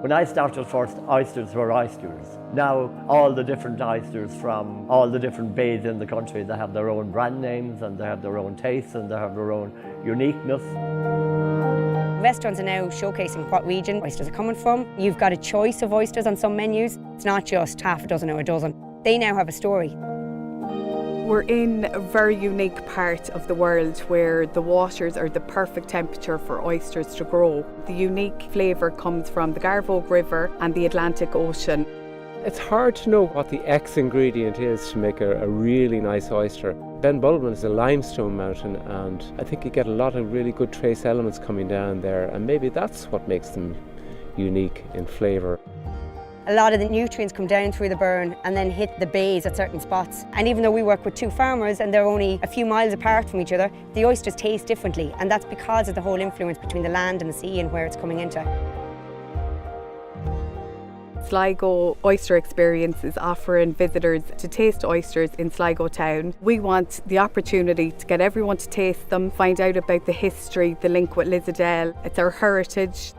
When I started first, oysters were oysters. Now all the different oysters from all the different bays in the country, they have their own brand names and they have their own tastes and they have their own uniqueness. Restaurants are now showcasing what region oysters are coming from. You've got a choice of oysters on some menus. It's not just half a dozen or a dozen. They now have a story. We're in a very unique part of the world where the waters are the perfect temperature for oysters to grow. The unique flavour comes from the Garvogue River and the Atlantic Ocean. It's hard to know what the X ingredient is to make a really nice oyster. Ben Bulben is a limestone mountain, and I think you get a lot of really good trace elements coming down there, and maybe that's what makes them unique in flavour. A lot of the nutrients come down through the burn and then hit the bays at certain spots. And even though we work with two farmers and they're only a few miles apart from each other, the oysters taste differently, and that's because of the whole influence between the land and the sea and where it's coming into. Sligo Oyster Experience is offering visitors to taste oysters in Sligo town. We want the opportunity to get everyone to taste them, find out about the history, the link with Lissadell. It's our heritage.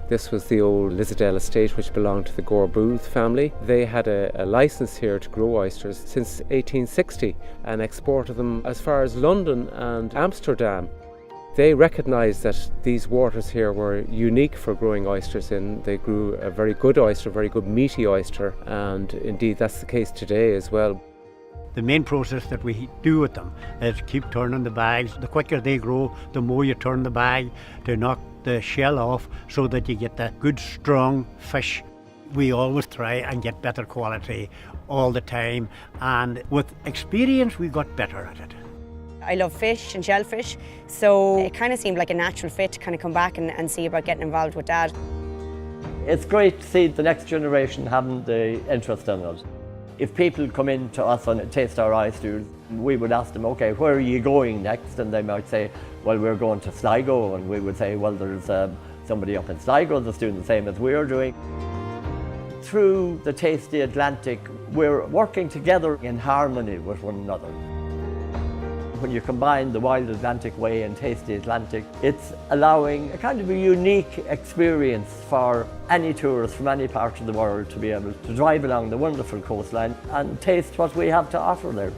This was the old Lissadell estate, which belonged to the Gore-Booth family. They had a licence here to grow oysters since 1860 and exported them as far as London and Amsterdam. They recognised that these waters here were unique for growing oysters in. They grew a very good oyster, a very good meaty oyster, and indeed that's the case today as well. The main process that we do with them is keep turning the bags. The quicker they grow, the more you turn the bag to knock the shell off so that you get that good strong fish. We always try and get better quality all the time, and with experience we got better at it. I love fish and shellfish, so it kind of seemed like a natural fit to kind of come back and see about getting involved with Dad. It's great to see the next generation having the interest in it. If people come in to us and taste our oysters, we would ask them, okay, where are you going next? And they might say, well, we're going to Sligo. And we would say, well, there's somebody up in Sligo that's doing the same as we're doing. Through the Taste the Atlantic, we're working together in harmony with one another. When you combine the Wild Atlantic Way and Taste the Atlantic, it's allowing a kind of a unique experience for any tourist from any part of the world to be able to drive along the wonderful coastline and taste what we have to offer there.